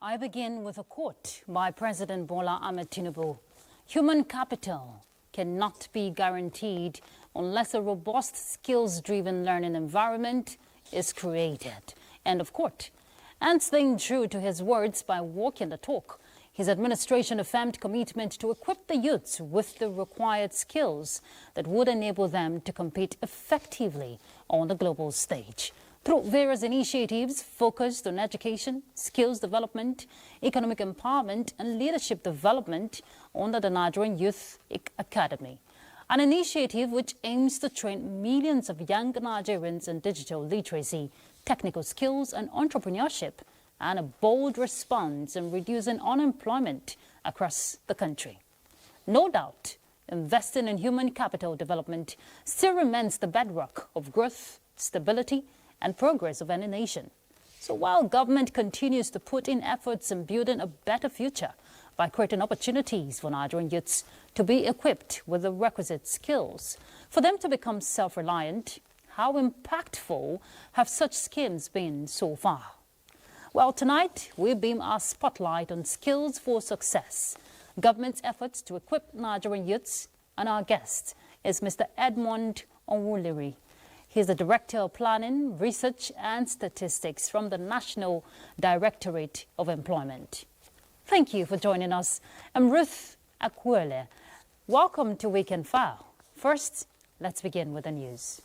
I begin with a quote by President Bola Ahmed Tinubu. Human capital cannot be guaranteed unless a robust, skills-driven learning environment is created. End of quote. And staying true to his words by walking the talk, his administration affirmed commitment to equip the youths with the required skills that would enable them to compete effectively on the global stage. Through various initiatives focused on education, skills development, economic empowerment and leadership development under the Nigerian Youth Academy. An initiative which aims to train millions of young Nigerians in digital literacy, technical skills and entrepreneurship, and a bold response in reducing unemployment across the country. No doubt, investing in human capital development still remains the bedrock of growth, stability, and progress of any nation. So while government continues to put in efforts in building a better future by creating opportunities for Nigerian youths to be equipped with the requisite skills, for them to become self-reliant, how impactful have such schemes been so far? Well, tonight we beam our spotlight on skills for success, government's efforts to equip Nigerian youths, and our guest is Mr. Edmond Onwuliri. He's the Director of Planning, Research and Statistics from the National Directorate of Employment. Thank you for joining us. I'm Ruth Akwele. Welcome to Weekend File. First, let's begin with the news.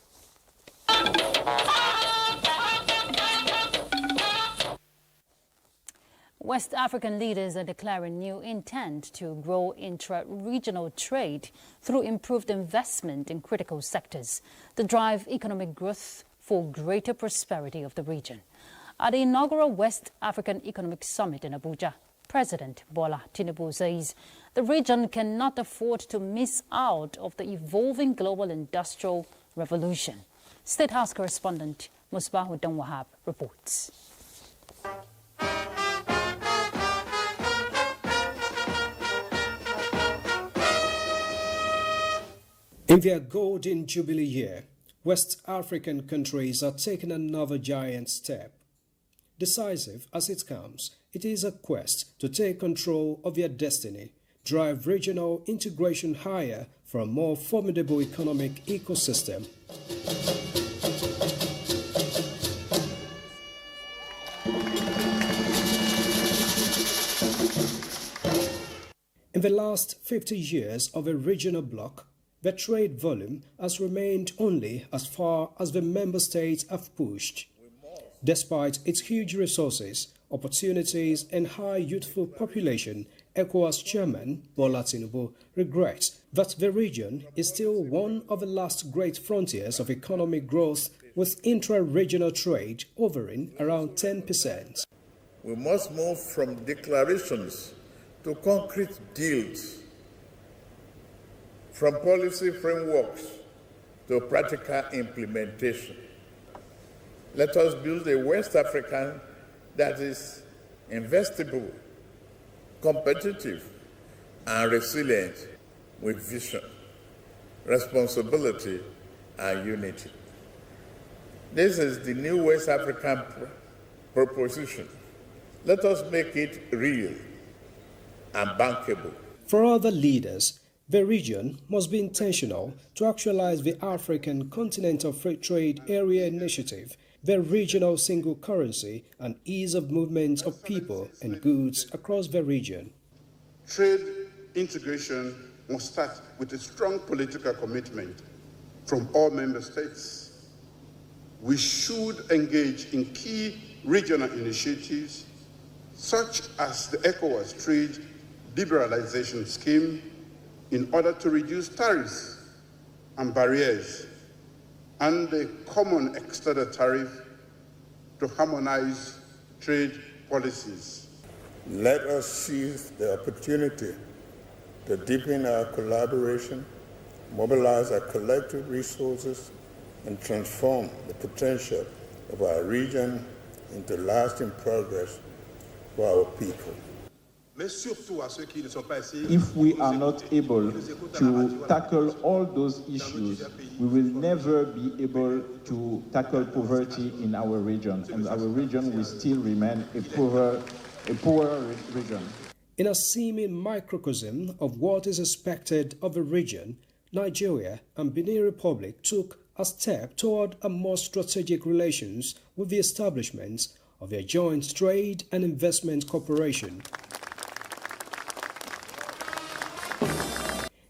West African leaders are declaring new intent to grow intra-regional trade through improved investment in critical sectors to drive economic growth for greater prosperity of the region. At the inaugural West African Economic Summit in Abuja, President Bola Tinubu says the region cannot afford to miss out of the evolving global industrial revolution. State House correspondent Musbahu Danwahab reports. In their golden jubilee year, West African countries are taking another giant step. Decisive as it comes, it is a quest to take control of their destiny, drive regional integration higher for a more formidable economic ecosystem. In the last 50 years of a regional bloc, the trade volume has remained only as far as the member states have pushed. Despite its huge resources, opportunities and high youthful population, ECOWAS chairman Bola Tinubu regrets that the region is still one of the last great frontiers of economic growth, with intra-regional trade hovering around 10%. We must move from declarations to concrete deals, from policy frameworks to practical implementation. Let us build a West African that is investable, competitive, and resilient, with vision, responsibility, and unity. This is the new West African proposition. Let us make it real and bankable. For other leaders, the region must be intentional to actualize the African Continental Free Trade Area Initiative, the regional single currency, and ease of movement of people and goods across the region. Trade integration must start with a strong political commitment from all member states. We should engage in key regional initiatives such as the ECOWAS Trade Liberalization Scheme, in order to reduce tariffs and barriers, and the common external tariff to harmonize trade policies. Let us seize the opportunity to deepen our collaboration, mobilize our collective resources, and transform the potential of our region into lasting progress for our people. If we are not able to tackle all those issues, we will never be able to tackle poverty in our region, and our region will still remain a a poorer region. In a seeming microcosm of what is expected of a region, Nigeria and Benin Republic took a step toward a more strategic relations with the establishment of a joint trade and investment cooperation.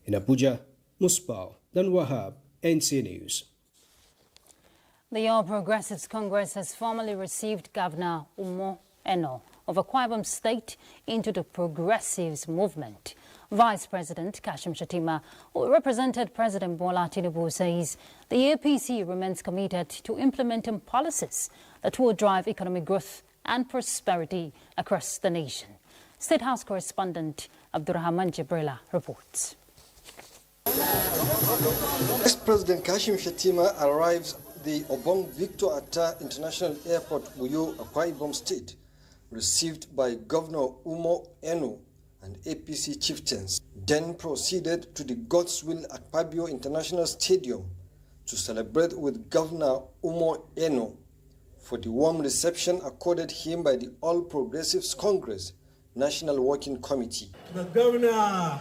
In Abuja, Musbah Dan Wahab, NTA News. The All Progressives Congress has formally received Governor Umo Eno of Akwa Ibom State into the Progressives movement. Vice President Kashim Shettima, who represented President Bola Tinubu, says the APC remains committed to implementing policies that will drive economic growth and prosperity across the nation. State House correspondent Abdurrahman Jibrila reports. Ex-President Kashim Shettima arrives the Obong Victor Atta International Airport, Uyo, Akwa Ibom State, received by Governor Umo Eno and APC chieftains, then proceeded to the God's Will Akpabio International Stadium to celebrate with Governor Umo Eno for the warm reception accorded him by the All Progressives Congress National Working Committee. The Governor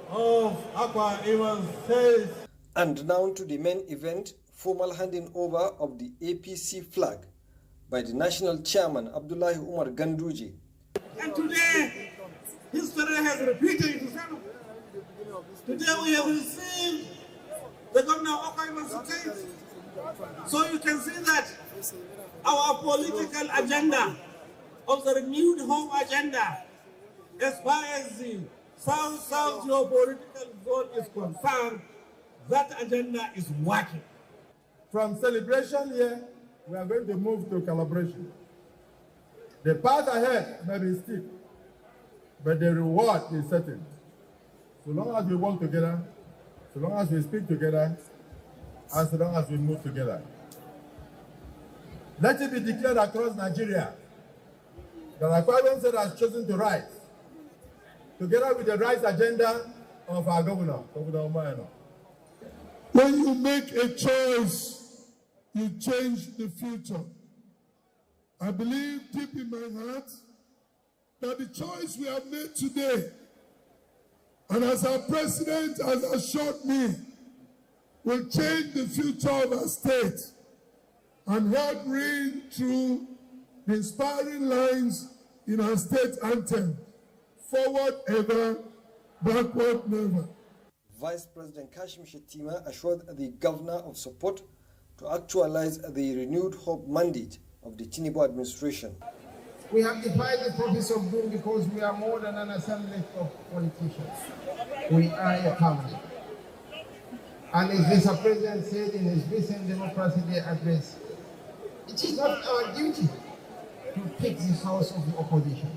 of Akwa Ibom State. And now to the main event, formal handing over of the APC flag by the National Chairman Abdullahi Umar Ganduje. And today, history has repeated itself. Today we have received the Governor of Akwa Ibom State. So you can see that our political agenda of the renewed home agenda, as far as the South-South geopolitical zone is concerned, that agenda is working. From celebration here, we are going to move to collaboration. The path ahead may be steep, but the reward is certain. So long as we work together, so long as we speak together, and so long as we move together. Let it be declared across Nigeria that Akwa Ibom State has chosen to rise, together with the rise agenda of our governor, Governor Umo Eno. When you make a choice, you change the future. I believe deep in my heart that the choice we have made today, and as our president has assured me, will change the future of our state and help ring through the inspiring lines in our state anthem, forward ever, backward never. Vice President Kashim Shettima assured the governor of support to actualize the renewed hope mandate of the Tinubu administration. We have defied the purpose of doing because we are more than an assembly of politicians. We are a family. And as Mr. President said in his recent Democracy Day address, it is not our duty to take the house of the opposition.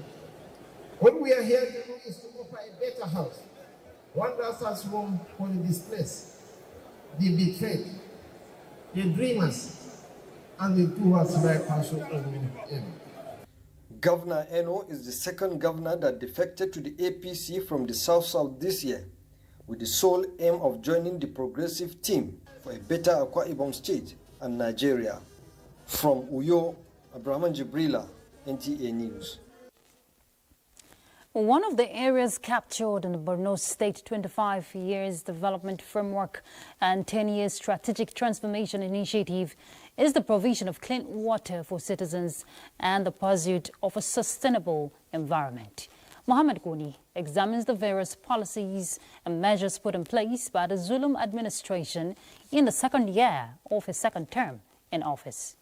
What we are here to do is to offer a better house, one that has room for the displaced, the betrayed, the dreamers, and the doers like Council of Eno. Governor Eno is the second governor that defected to the APC from the South-South this year, with the sole aim of joining the progressive team for a better Akwa Ibom State and Nigeria. From Uyo, Abdurrahman Jibrila, NTA News. One of the areas captured in the Borno State 25 Years Development Framework and 10 Years Strategic Transformation Initiative is the provision of clean water for citizens and the pursuit of a sustainable environment. Mohammed Goni examines the various policies and measures put in place by the Zulum administration in the second year of his second term in office.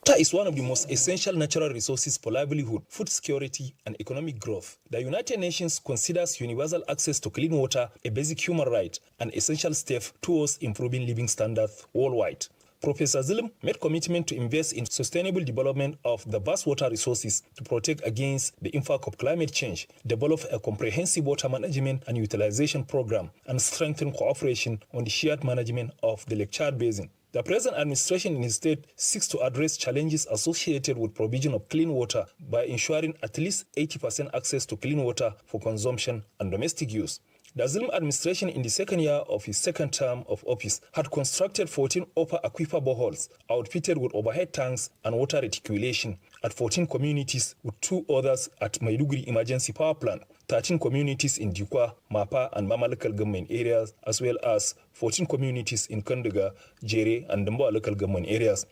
Water is one of the most essential natural resources for livelihood, food security, and economic growth. The United Nations considers universal access to clean water a basic human right and essential step towards improving living standards worldwide. Professor Zulum made commitment to invest in sustainable development of the vast water resources to protect against the impact of climate change, develop a comprehensive water management and utilization program, and strengthen cooperation on the shared management of the Lake Chad Basin. The present administration in his state seeks to address challenges associated with provision of clean water by ensuring at least 80% access to clean water for consumption and domestic use. the Zulum administration in the second year of his second term of office had constructed 14 upper aquifer boreholes outfitted with overhead tanks and water reticulation at 14 communities, with 2 others at Maiduguri Emergency Power Plant, 13 communities in Dikwa, Mapa and Mama local government areas, as well as 14 communities in Kandaga, Jere and Damboa local government areas.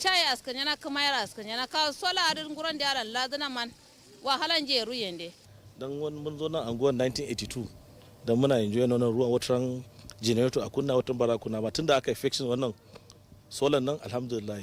Chai askanyana kamayara askanyana ka sola adin guran da yaran ladana man wahalan jeru yende dan mun zo nan anguwan 1982 dan muna enjoy nan ruwan watan generator a kunna watan barakuna ba tunda aka infection wannan solar nan alhamdulillah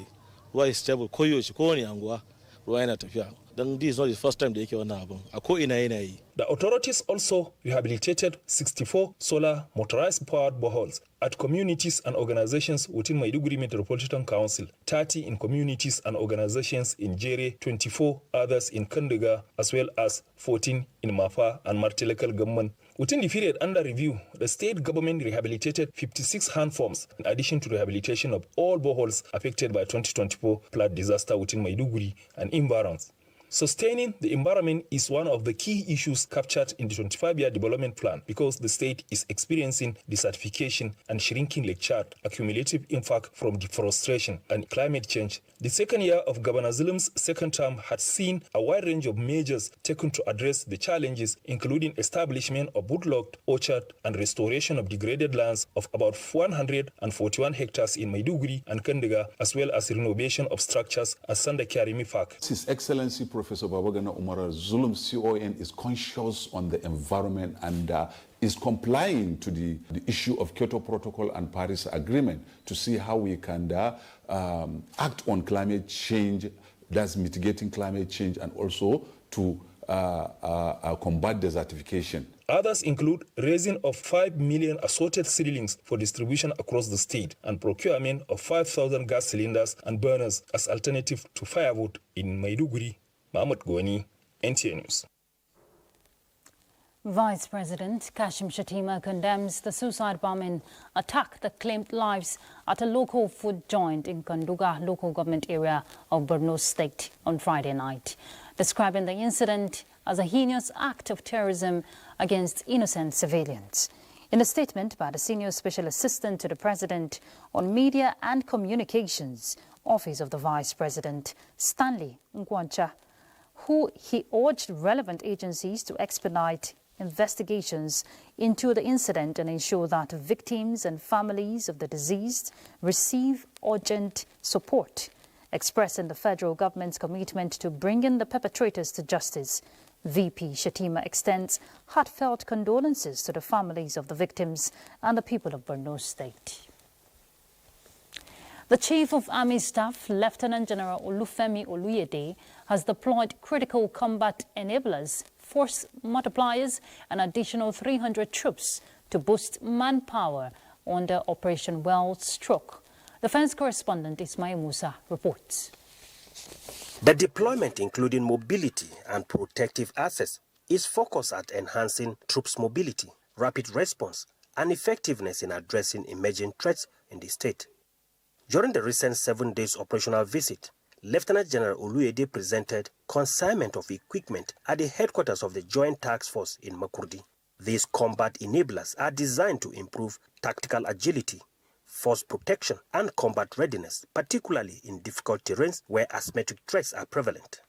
ruwa is stable koyo shi ko ne anguwa ruwa yana tafiya dan this is not the first time da yake wannan abun a ko ina yana yi. The authorities also rehabilitated 64 solar motorized powered boreholes at communities and organizations within Maiduguri Metropolitan Council, 30 in communities and organizations in Jere, 24 others in Kandaga, as well as 14 in Mafa and Marte local government. Within the period under review, the state government rehabilitated 56 handpumps in addition to rehabilitation of all boreholes affected by 2024 flood disaster within Maiduguri and environs. Sustaining the environment is one of the key issues captured in the 25-year development plan because the state is experiencing desertification and shrinking lake chart, accumulative impact from deforestation and climate change. The second year of Governor Zulum's second term had seen a wide range of measures taken to address the challenges, including establishment of woodlogged orchard and restoration of degraded lands of about 141 hectares in Maiduguri and Kandaga, as well as renovation of structures at Sandakari Park. His Excellency Professor Babagana Umar Zulum CON is conscious on the environment and is complying to the issue of Kyoto Protocol and Paris Agreement to see how we can act on climate change, that's mitigating climate change, and also to combat desertification. Others include raising of 5 million assorted seedlings for distribution across the state and procurement of 5,000 gas cylinders and burners as alternative to firewood in Maiduguri. Mahmoud Goni, NTA News. Vice President Kashim Shettima condemns the suicide bombing attack that claimed lives at a local food joint in Kanduga local government area of Borno State on Friday night, describing the incident as a heinous act of terrorism against innocent civilians. In a statement by the Senior Special Assistant to the President on Media and Communications, Office of the Vice President, Stanley Nkwancha, who he urged relevant agencies to expedite investigations into the incident and ensure that victims and families of the deceased receive urgent support, expressing the federal government's commitment to bringing the perpetrators to justice. VP Shettima extends heartfelt condolences to the families of the victims and the people of Borno State. The Chief of Army Staff, Lieutenant General Olufemi Oluyede, has deployed critical combat enablers, force multipliers, and additional 300 troops to boost manpower under Operation Well-Stroke. Defense correspondent Ismail Musa reports. The deployment, including mobility and protective access, is focused at enhancing troops' mobility, rapid response, and effectiveness in addressing emerging threats in the state. During the recent 7 days operational visit, Lieutenant General Oluyede presented consignment of equipment at the headquarters of the Joint Task Force in Makurdi. These combat enablers are designed to improve tactical agility, force protection, and combat readiness, particularly in difficult terrains where asymmetric threats are prevalent.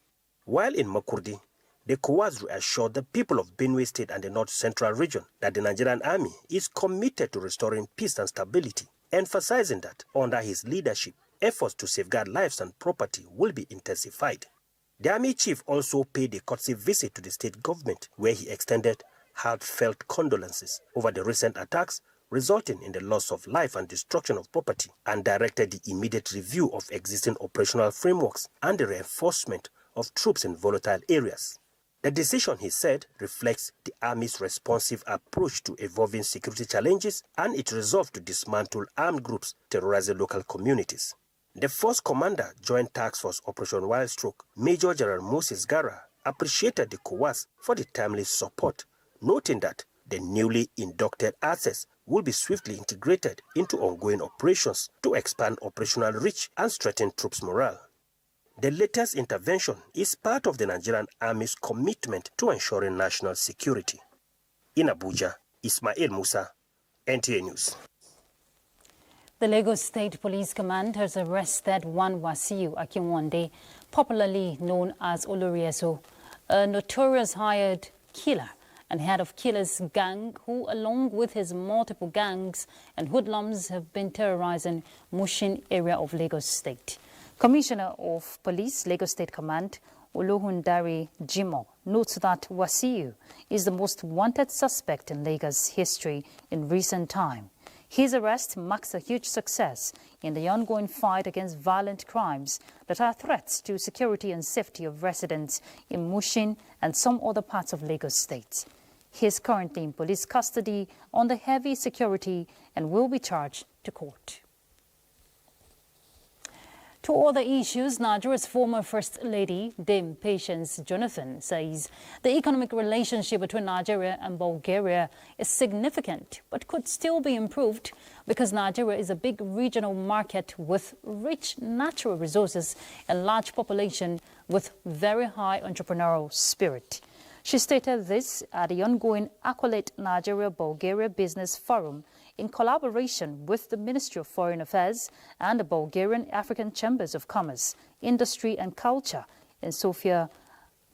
While in Makurdi, the COAS reassured the people of Benue State and the North Central region that the Nigerian Army is committed to restoring peace and stability, emphasizing that under his leadership, efforts to safeguard lives and property will be intensified. The Army Chief also paid a courtesy visit to the state government, where he extended heartfelt condolences over the recent attacks resulting in the loss of life and destruction of property, and directed the immediate review of existing operational frameworks and the reinforcement of troops in volatile areas. The decision, he said, reflects the Army's responsive approach to evolving security challenges and its resolve to dismantle armed groups terrorizing local communities. The Force Commander, Joint Task Force Operation Wild-Stroke, Major General Moses Gara, appreciated the COAS for the timely support, noting that the newly inducted assets will be swiftly integrated into ongoing operations to expand operational reach and strengthen troops' morale. The latest intervention is part of the Nigerian Army's commitment to ensuring national security. In Abuja, Ismail Musa, NTA News. The Lagos State Police Command has arrested one Wasiu Akinwande, popularly known as Olorieso, a notorious hired killer and head of killers gang who, along with his multiple gangs and hoodlums, have been terrorizing Mushin area of Lagos State. Commissioner of Police, Lagos State Command, Olohundare Jimo, notes that Wasiu is the most wanted suspect in Lagos history in recent time. His arrest marks a huge success in the ongoing fight against violent crimes that are threats to security and safety of residents in Mushin and some other parts of Lagos State. He is currently in police custody under heavy security and will be charged to court. To other issues, Nigeria's former First Lady, Dame Patience Jonathan, says the economic relationship between Nigeria and Bulgaria is significant but could still be improved because Nigeria is a big regional market with rich natural resources and large population with very high entrepreneurial spirit. She stated this at the ongoing Accolade Nigeria-Bulgaria Business Forum in collaboration with the Ministry of Foreign Affairs and the Bulgarian African Chambers of Commerce, Industry and Culture in Sofia,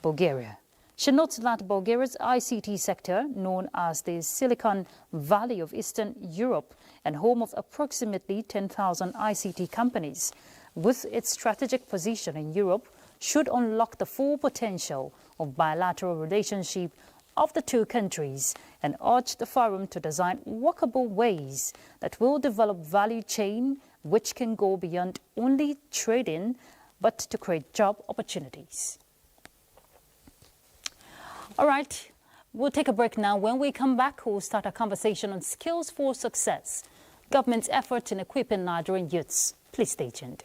Bulgaria. She notes that Bulgaria's ICT sector, known as the Silicon Valley of Eastern Europe and home of approximately 10,000 ICT companies, with its strategic position in Europe, should unlock the full potential of bilateral relationship of the two countries and urge the forum to design workable ways that will develop value chain which can go beyond only trading but to create job opportunities. All right, we'll take a break now. When we come back, we'll start a conversation on skills for success, government's efforts in equipping Nigerian youths. Please stay tuned.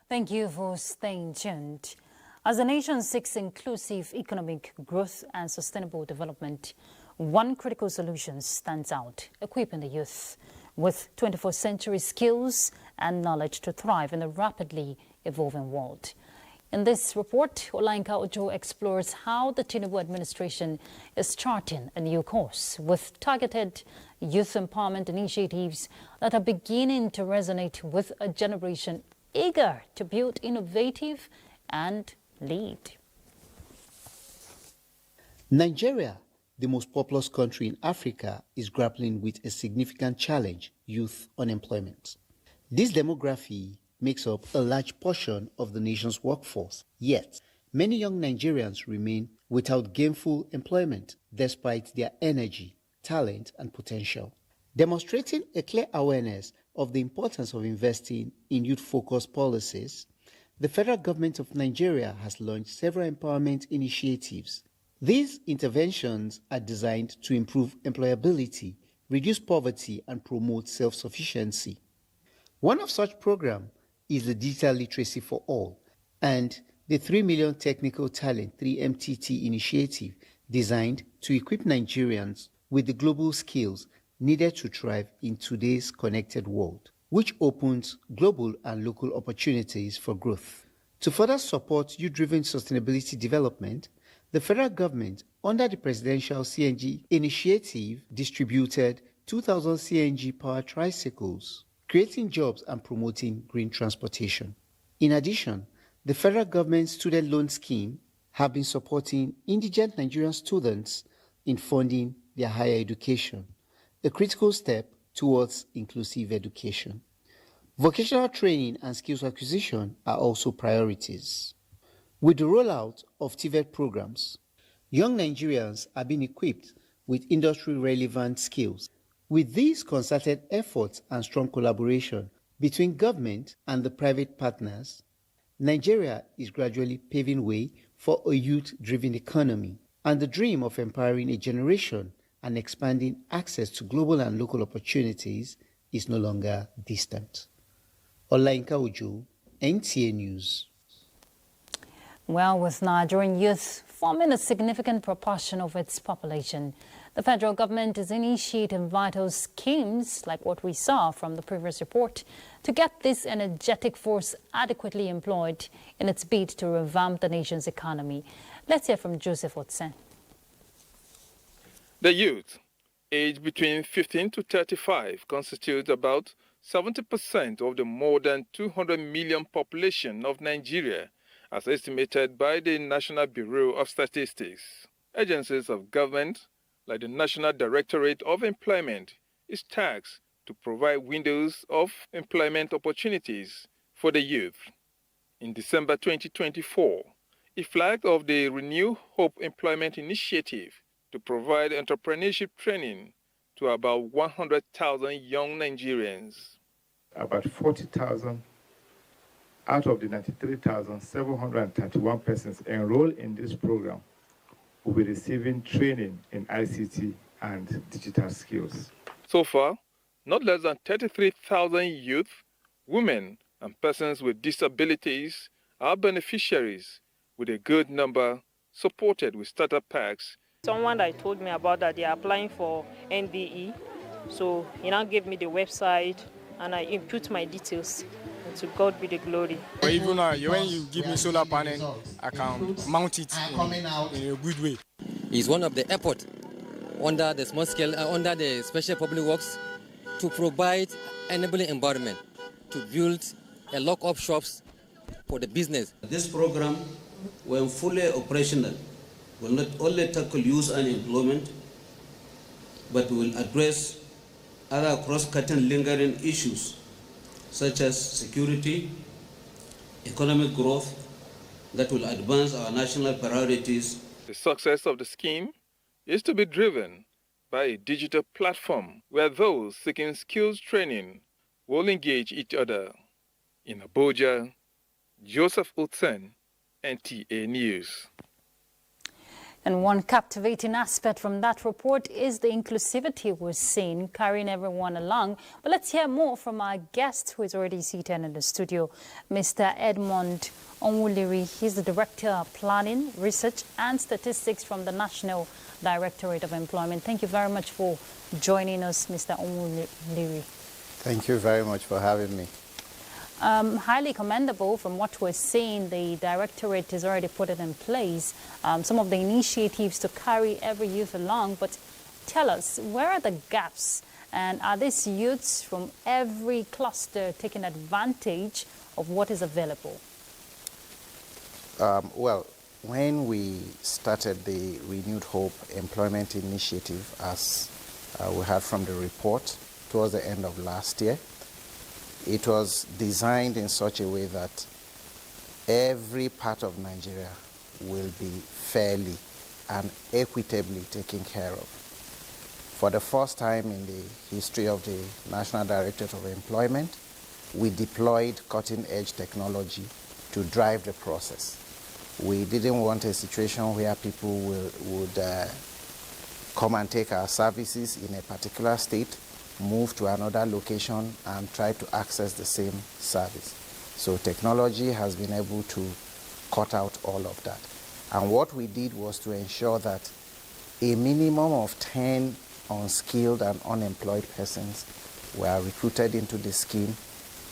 Thank you for staying tuned. As the nation seeks inclusive economic growth and sustainable development, one critical solution stands out: equipping the youth with 21st century skills and knowledge to thrive in a rapidly evolving world. In this report, Olayinka Ojo explores how the Tinubu administration is charting a new course with targeted youth empowerment initiatives that are beginning to resonate with a generation eager to build innovative and lead. Nigeria, the most populous country in Africa, is grappling with a significant challenge: youth unemployment. This demography makes up a large portion of the nation's workforce. Yet, many young Nigerians remain without gainful employment despite their energy, talent, and potential. Demonstrating a clear awareness of the importance of investing in youth-focused policies, the federal government of Nigeria has launched several empowerment initiatives. These interventions are designed to improve employability, reduce poverty, and promote self-sufficiency. One of such programs is the Digital Literacy for All and the 3 Million Technical Talent 3MTT initiative, designed to equip Nigerians with the global skills needed to thrive in today's connected world, which opens global and local opportunities for growth. To further support youth-driven sustainability development, the federal government, under the Presidential CNG Initiative, distributed 2,000 CNG-powered tricycles, creating jobs and promoting green transportation. In addition, the federal government's student loan scheme have been supporting indigent Nigerian students in funding their higher education, a critical step towards inclusive education. Vocational training and skills acquisition are also priorities. With the rollout of TVET programs, young Nigerians are being equipped with industry-relevant skills. With these concerted efforts and strong collaboration between government and the private partners, Nigeria is gradually paving way for a youth-driven economy, and the dream of empowering a generation and expanding access to global and local opportunities is no longer distant. Olayinka Ojo, NTA News. Well, with Nigerian youth forming a significant proportion of its population, The federal government is initiating vital schemes, like what we saw from the previous report, to get this energetic force adequately employed in its bid to revamp the nation's economy. Let's hear from Joseph Otsen. The youth, aged between 15 to 35, constitute about 70% of the more than 200 million population of Nigeria, as estimated by the National Bureau of Statistics. Agencies of government, like the National Directorate of Employment, is tasked to provide windows of employment opportunities for the youth. In December 2024, it flagged off the Renew Hope Employment Initiative to provide entrepreneurship training to about 100,000 young Nigerians. About 40,000 out of the 93,731 persons enrolled in this program will be receiving training in ICT and digital skills. So far, not less than 33,000 youth, women, and persons with disabilities are beneficiaries, with a good number supported with starter packs. Someone that told me about that they are applying for NDE, so he now gave me the website and I input my details. And to God be the glory. Even when you give me solar panel, I can mount it in a good way. It's one of the airport under the small scale, under the special public works, to provide enabling environment to build a lock-up shops for the business. This program, when fully operational, will not only tackle youth unemployment, but will address other cross-cutting lingering issues such as security, economic growth, that will advance our national priorities. The success of the scheme is to be driven by a digital platform where those seeking skills training will engage each other. In Abuja, Joseph Utsen, NTA News. And one captivating aspect from that report is the inclusivity we're seeing, carrying everyone along. But let's hear more from our guest, who is already seated in the studio, Mr. Edmond Onwuliri. He's the Director of Planning, Research and Statistics from the National Directorate of Employment. Thank you very much for joining us, Mr. Onwuliri. Thank you very much for having me. Highly commendable. From what we're seeing, the Directorate has already put it in place, some of the initiatives to carry every youth along. But tell us, where are the gaps? And are these youths from every cluster taking advantage of what is available? Well, when we started the Renewed Hope Employment Initiative, as we heard from the report, towards the end of last year, it was designed in such a way that every part of Nigeria will be fairly and equitably taken care of. For the first time in the history of the National Directorate of Employment, we deployed cutting-edge technology to drive the process. We didn't want a situation where people would come and take our services in a particular state, move to another location and try to access the same service. So technology has been able to cut out all of that. And what we did was to ensure that a minimum of 10 unskilled and unemployed persons were recruited into the scheme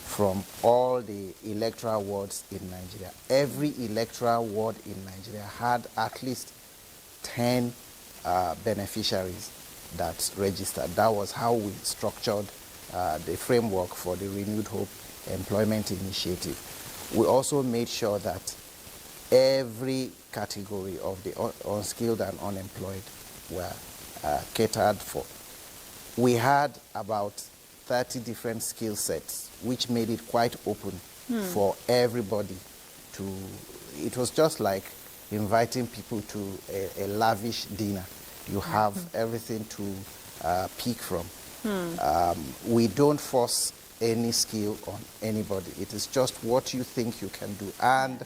from all the electoral wards in Nigeria. Every electoral ward in Nigeria had at least 10 beneficiaries that registered. That was how we structured the framework for the Renewed Hope Employment Initiative. We also made sure that every category of the unskilled and unemployed were catered for. We had about 30 different skill sets, which made it quite open for everybody to, it was just like inviting people to a lavish dinner. You have everything to pick from. We don't force any skill on anybody. It is just what you think you can do, and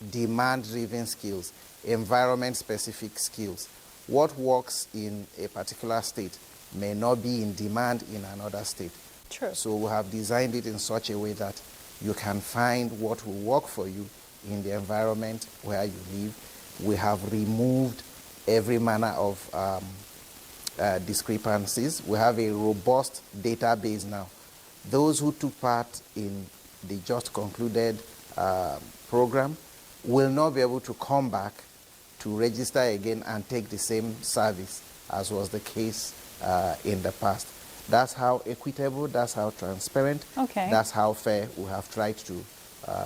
demand-driven skills, environment-specific skills. What works in a particular state may not be in demand in another state. True. So we have designed it in such a way that you can find what will work for you in the environment where you live. We have removed every manner of discrepancies. We have a robust database now. Those who took part in the just concluded program will not be able to come back to register again and take the same service as was the case in the past. That's how equitable, that's how transparent, that's how fair we have tried to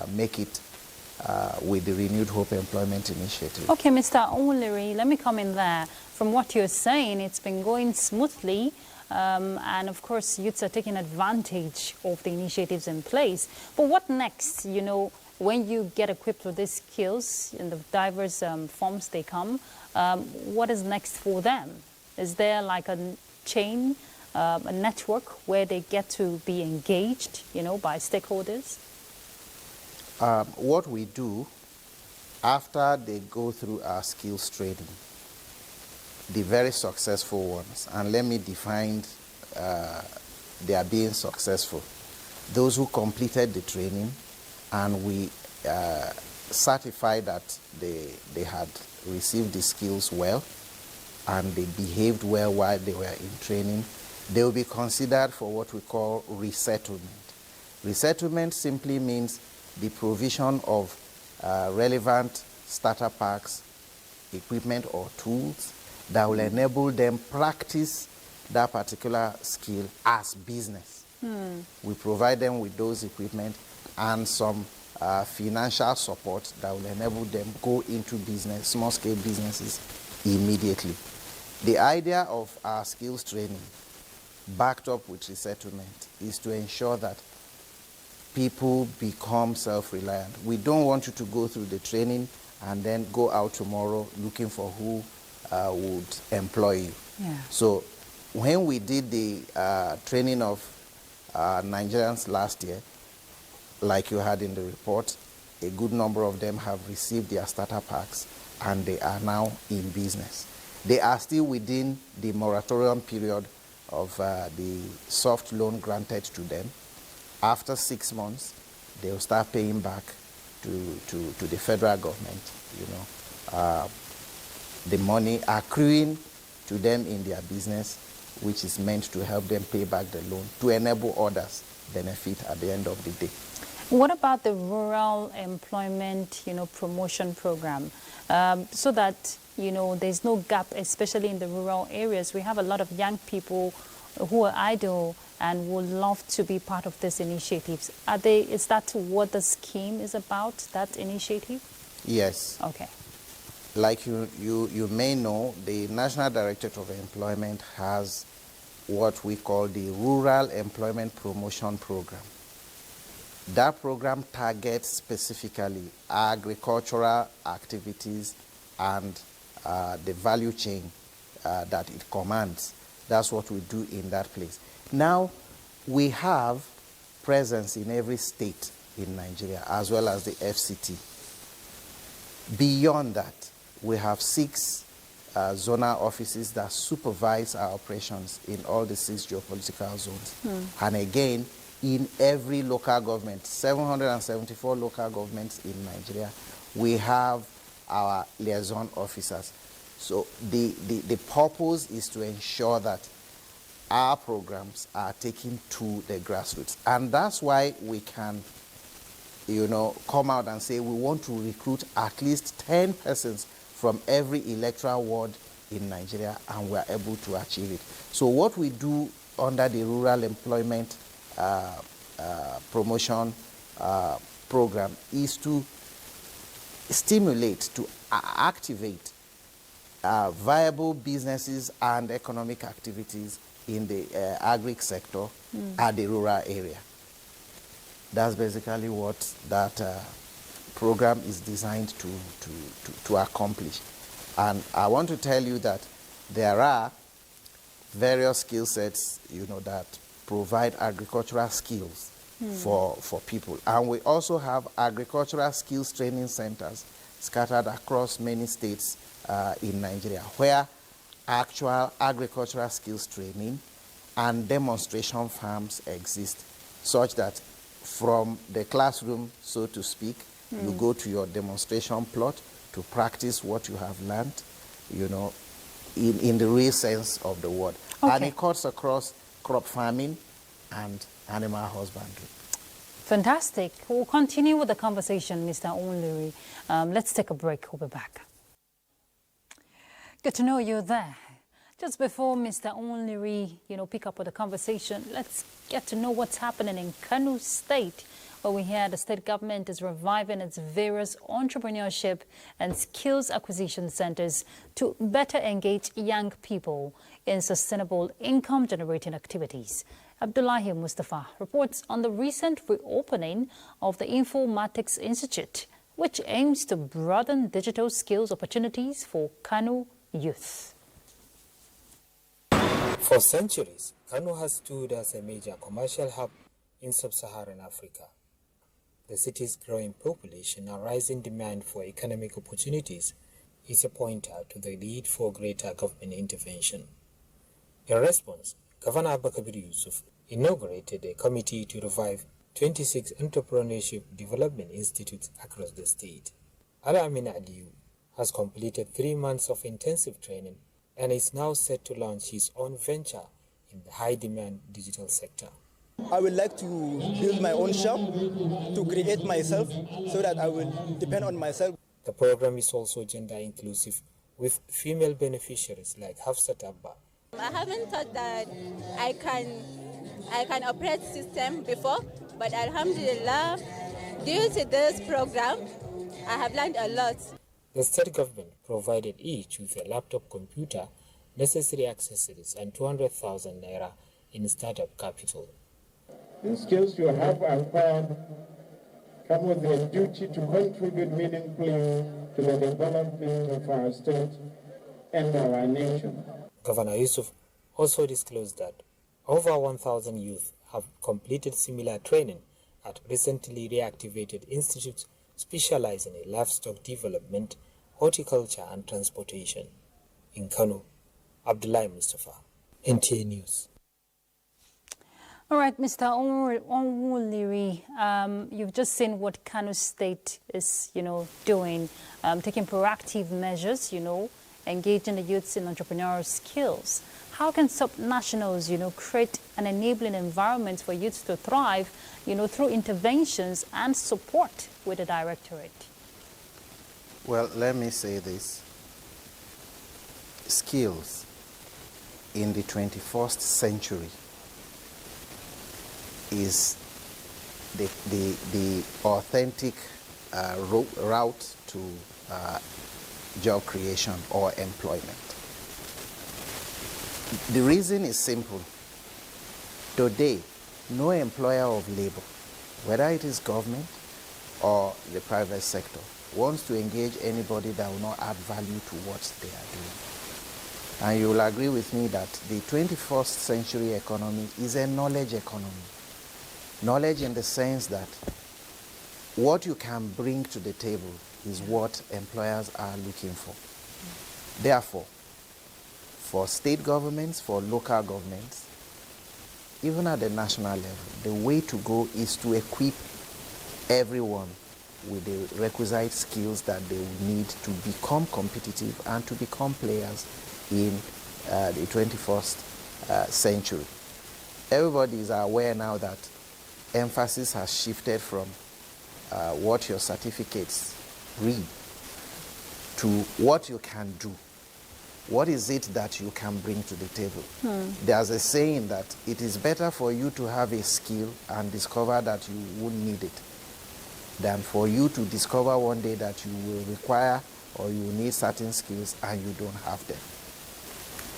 make it with the Renewed Hope Employment Initiative. Okay, Mr. Onwuliri, let me come in there. From what you're saying, it's been going smoothly, and of course, youths are taking advantage of the initiatives in place. But what next? You know, when you get equipped with these skills in the diverse forms they come, what is next for them? Is there like a chain, a network where they get to be engaged, you know, by stakeholders? What we do after they go through our skills training, the very successful ones, and let me define their being successful. Those who completed the training and we certify that they had received the skills well and they behaved well while they were in training, they will be considered for what we call resettlement. Resettlement simply means the provision of relevant starter packs, equipment or tools that will enable them practice that particular skill as business. We provide them with those equipment and some financial support that will enable them go into business, small-scale businesses immediately. The idea of our skills training, backed up with resettlement, is to ensure that people become self-reliant. We don't want you to go through the training and then go out tomorrow looking for who would employ you. So when we did the training of Nigerians last year, like you had in the report, a good number of them have received their starter packs and they are now in business. They are still within the moratorium period of the soft loan granted to them. After 6 months, they will start paying back to the federal government, you know, the money accruing to them in their business, which is meant to help them pay back the loan to enable others benefit at the end of the day. What about the rural employment, you know, promotion program, so that, you know, there's no gap, especially in the rural areas? We have a lot of young people who are idle and would love to be part of these initiatives. Is that what the scheme is about, that initiative? Yes. Okay. Like you may know, the National Directorate of Employment has what we call the Rural Employment Promotion Program. That program targets specifically agricultural activities and the value chain that it commands. That's what we do in that place. Now, we have presence in every state in Nigeria, as well as the FCT. Beyond that, we have 6 zonal offices that supervise our operations in all the 6 geopolitical zones. And again, in every local government, 774 local governments in Nigeria, we have our liaison officers. So the purpose is to ensure that our programs are taken to the grassroots. And that's why we can, you know, come out and say we want to recruit at least 10 persons from every electoral ward in Nigeria, and we're able to achieve it. So what we do under the Rural Employment Promotion Program is to stimulate, to activate viable businesses and economic activities in the agri sector at the rural area. That's basically what that program is designed to accomplish. And I want to tell you that there are various skill sets, you know, that provide agricultural skills for people. And we also have agricultural skills training centers scattered across many states in Nigeria, where actual agricultural skills training and demonstration farms exist, such that from the classroom, so to speak, you go to your demonstration plot to practice what you have learned, you know, in the real sense of the word. Okay. And it cuts across crop farming and animal husbandry. Fantastic. We'll continue with the conversation, Mr. Onliri. Let's take a break. We'll be back. Good to know you're there. Just before Mr. Onliri, pick up with the conversation, let's get to know what's happening in Kano State, where we hear the state government is reviving its various entrepreneurship and skills acquisition centers to better engage young people in sustainable income-generating activities. Abdullahi Mustafa reports on the recent reopening of the Informatics Institute, which aims to broaden digital skills opportunities for Kano youth. For centuries, Kano has stood as a major commercial hub in sub-Saharan Africa. The city's growing population and rising demand for economic opportunities is a pointer to the need for greater government intervention. In response, Governor Abakabir Yusuf inaugurated a committee to revive 26 entrepreneurship development institutes across the state. Al-Amin Aliyu has completed 3 months of intensive training and is now set to launch his own venture in the high-demand digital sector. I would like to build my own shop, to create myself, so that I will depend on myself. The program is also gender inclusive, with female beneficiaries like Hafsat Abba. I haven't thought that I can operate system before, but Alhamdulillah, due to this program, I have learned a lot. The state government provided each with a laptop computer, necessary accessories, and 200,000 naira in startup capital. The skills you have acquired come with a duty to contribute meaningfully to the development of our state and our nation. Governor Yusuf also disclosed that over 1,000 youth have completed similar training at recently reactivated institutes specializing in livestock development, horticulture, and transportation. In Kano, Abdullahi Mustafa, NTA News. All right, Mr. Onwuliri, you've just seen what Kano State is, doing, taking proactive measures, engaging the youths in entrepreneurial skills. How can subnationals, create an enabling environment for youths to thrive, through interventions and support with the directorate? Well, let me say this. Skills in the 21st century is the authentic route to job creation or employment. The reason is simple. Today, no employer of labor, whether it is government or the private sector, wants to engage anybody that will not add value to what they are doing. And you will agree with me that the 21st century economy is a knowledge economy. Knowledge in the sense that what you can bring to the table is what employers are looking for. Therefore, for state governments, for local governments, even at the national level, the way to go is to equip everyone with the requisite skills that they will need to become competitive and to become players in the 21st century. Everybody is aware now that emphasis has shifted from what your certificates read to what you can do. What is it that you can bring to the table? There's a saying that it is better for you to have a skill and discover that you won't need it than for you to discover one day that you will require or you need certain skills and you don't have them.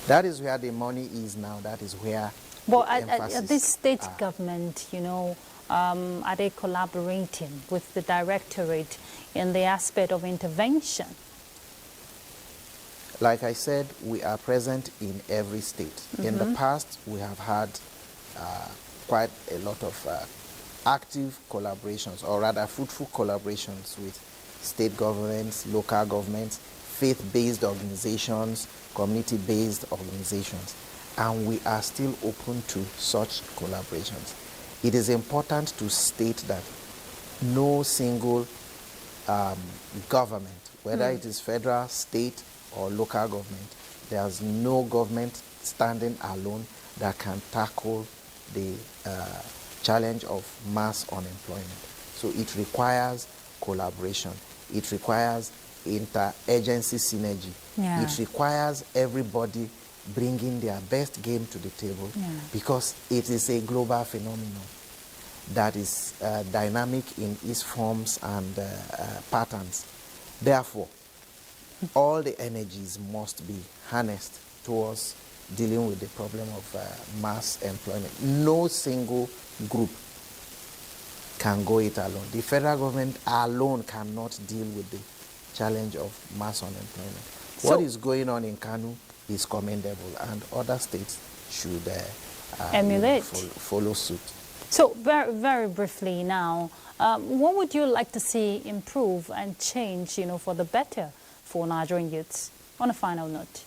That is where the money is now. That is where at this state government, are they collaborating with the directorate in the aspect of intervention? Like I said, we are present in every state. In the past, we have had quite a lot of active collaborations, or rather fruitful collaborations with state governments, local governments, faith-based organizations, community-based organizations, and we are still open to such collaborations. It is important to state that no single government, whether it is federal, state, or local government, There's no government standing alone that can tackle the challenge of mass unemployment. So it requires collaboration. It requires inter-agency synergy. Yeah. It requires everybody bringing their best game to the table, because it is a global phenomenon that is dynamic in its forms and patterns. Therefore, all the energies must be harnessed towards dealing with the problem of mass employment. No single group can go it alone. The federal government alone cannot deal with the challenge of mass unemployment. What is going on in Kano is commendable, and other states should emulate, follow suit. So very, very briefly now, what would you like to see improve and change, for the better for Nigerian youths? On a final note.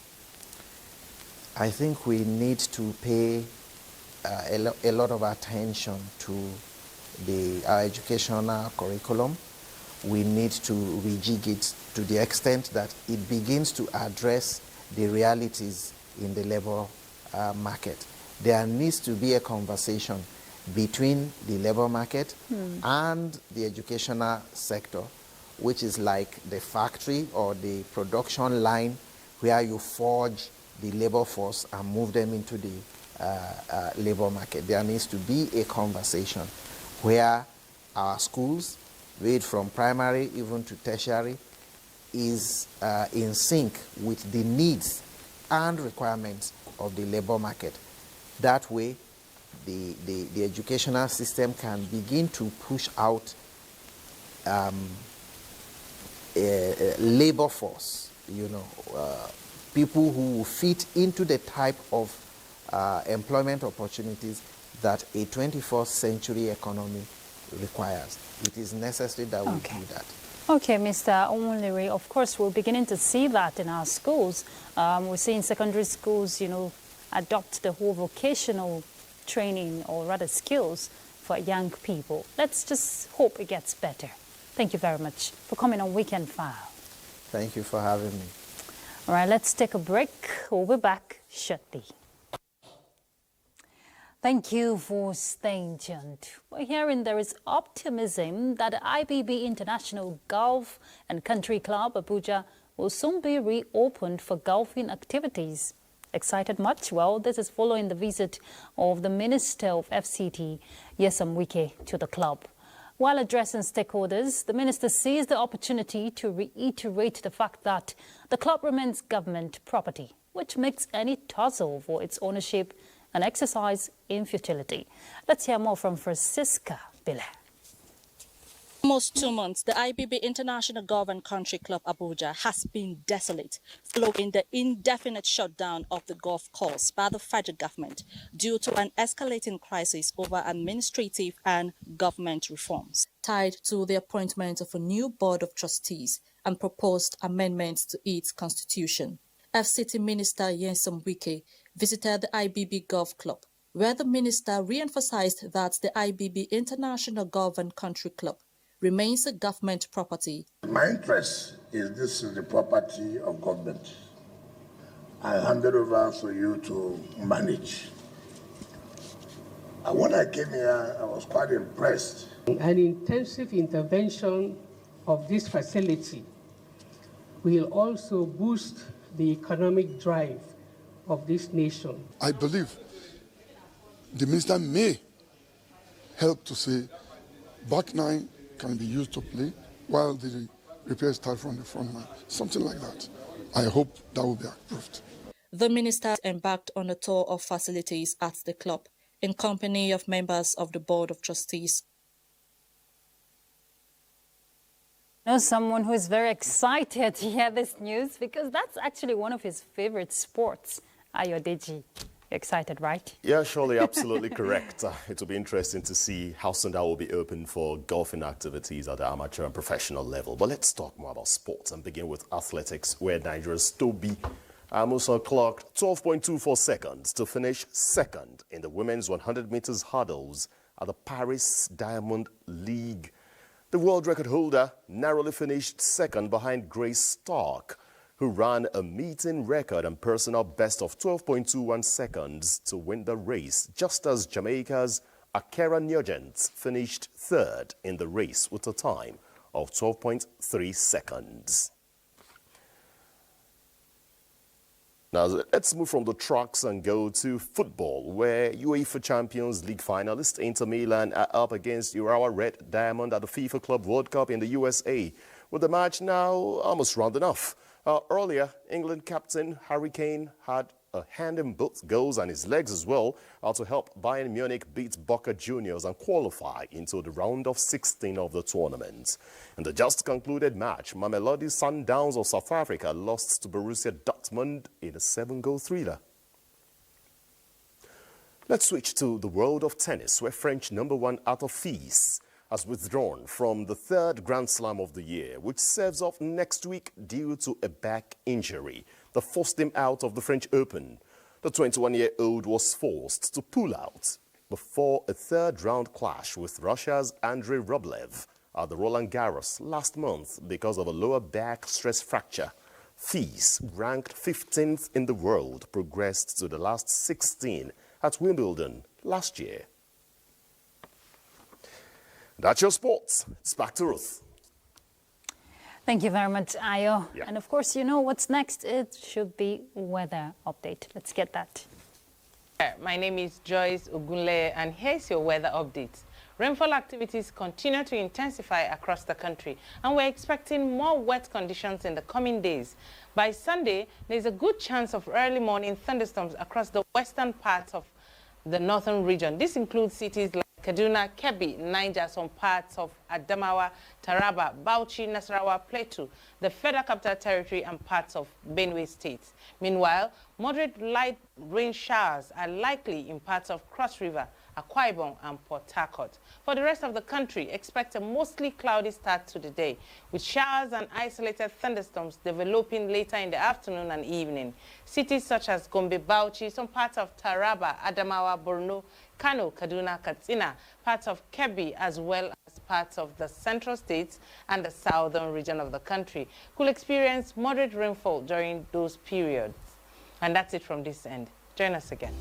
I think we need to pay a lot of attention to our educational curriculum. We need to rejig it to the extent that it begins to address the realities in the labor market. There needs to be a conversation between the labor market and the educational sector, which is like the factory or the production line where you forge the labor force and move them into the labor market. There needs to be a conversation where our schools, be it from primary even to tertiary, is in sync with the needs and requirements of the labor market. That way, the educational system can begin to push out a labor force, people who fit into the type of employment opportunities that a 21st century economy requires. It is necessary that we do that. Okay, Mr. Omonlere, of course, we're beginning to see that in our schools. We're seeing secondary schools, adopt the whole vocational training, or rather skills, for young people. Let's just hope it gets better. Thank you very much for coming on Weekend File. Thank you for having me. All right, let's take a break. We'll be back shortly. Thank you for staying tuned. We're hearing there is optimism that the IBB International Golf and Country Club, Abuja, will soon be reopened for golfing activities. Excited much? Well, this is following the visit of the Minister of FCT, Nyesom Wike, to the club. While addressing stakeholders, the minister seized the opportunity to reiterate the fact that the club remains government property, which makes any tussle for its ownership an exercise in futility. Let's hear more from Francisca Bile. Almost 2 months, the IBB International Golf and Country Club Abuja has been desolate following the indefinite shutdown of the golf course by the federal government due to an escalating crisis over administrative and government reforms tied to the appointment of a new board of trustees and proposed amendments to its constitution. FCT Minister Nyesom Wike visited the IBB Golf Club, where the minister re-emphasized that the IBB International Golf and Country Club remains a government property. My interest is this is the property of government. I hand it over for you to manage. And when I came here, I was quite impressed. An intensive intervention of this facility will also boost the economic drive of this nation. I believe the minister may help to say back nine can be used to play while the repairs start from the front line. Something like that. I hope that will be approved. The minister embarked on a tour of facilities at the club in company of members of the Board of Trustees. I know someone who is very excited to hear this news because that's actually one of his favorite sports. Ayodeji, excited, right? Yeah, surely, absolutely correct. It will be interesting to see how soon that will be open for golfing activities at the amateur and professional level. But let's talk more about sports and begin with athletics, where Nigeria's Toby Amusa clocked 12.24 seconds to finish second in the women's 100 meters hurdles at the Paris Diamond League. The world record holder narrowly finished second behind Grace Stark, who ran a meeting record and personal best of 12.21 seconds to win the race, just as Jamaica's Akera Nugent finished third in the race with a time of 12.3 seconds. Now, let's move from the tracks and go to football, where UEFA Champions League finalists Inter Milan are up against Urawa Red Diamond at the FIFA Club World Cup in the USA, with the match now almost rounded off. Earlier, England captain Harry Kane had a hand in both goals and his legs as well to help Bayern Munich beat Boca Juniors and qualify into the round of 16 of the tournament. In the just concluded match, Mamelodi Sundowns of South Africa lost to Borussia Dortmund in a 7-goal thriller. Let's switch to the world of tennis, where French #1 Arthur Fils has withdrawn from the third Grand Slam of the year, which serves off next week due to a back injury that forced him out of the French Open. The 21-year-old was forced to pull out before a third-round clash with Russia's Andrei Rublev at the Roland Garros last month because of a lower back stress fracture. Fils, ranked 15th in the world, progressed to the last 16 at Wimbledon last year. That's your sports. It's back to Ruth. Thank you very much, Ayo. Yeah. And of course, you know what's next. It should be weather update. Let's get that. My name is Joyce Ogunle, and here's your weather update. Rainfall activities continue to intensify across the country, and we're expecting more wet conditions in the coming days. By Sunday, there's a good chance of early morning thunderstorms across the western parts of the northern region. This includes cities like Kaduna, Kebbi, Niger, some parts of Adamawa, Taraba, Bauchi, Nasarawa, Plateau, the Federal Capital Territory, and parts of Benue State. Meanwhile, moderate light rain showers are likely in parts of Cross River, Akwa Ibom, and Port Harcourt. For the rest of the country, expect a mostly cloudy start to the day, with showers and isolated thunderstorms developing later in the afternoon and evening. Cities such as Gombe, Bauchi, some parts of Taraba, Adamawa, Borno, Kano, Kaduna, Katsina, parts of Kebbi, as well as parts of the central states and the southern region of the country could experience moderate rainfall during those periods. And that's it from this end. Join us again.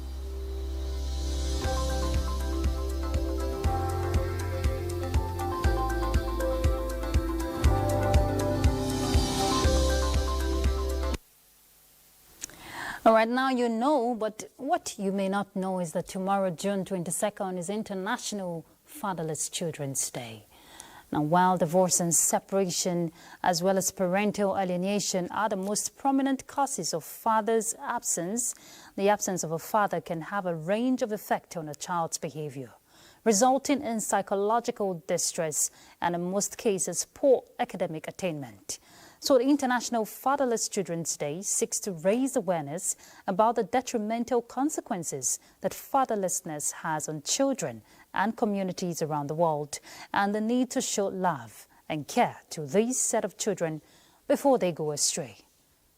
All right, now you know, but what you may not know is that tomorrow, June 22nd, is International Fatherless Children's Day. Now, while divorce and separation, as well as parental alienation, are the most prominent causes of father's absence, the absence of a father can have a range of effect on a child's behavior, resulting in psychological distress and, in most cases, poor academic attainment. So the International Fatherless Children's Day seeks to raise awareness about the detrimental consequences that fatherlessness has on children and communities around the world, and the need to show love and care to these set of children before they go astray.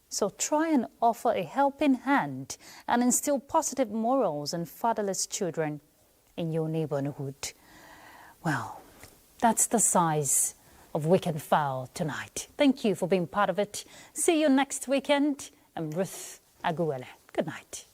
So try and offer a helping hand and instill positive morals in fatherless children in your neighborhood. Well, that's the size of Weekend File tonight. Thank you for being part of it. See you next weekend. I'm Ruth Aguele. Good night.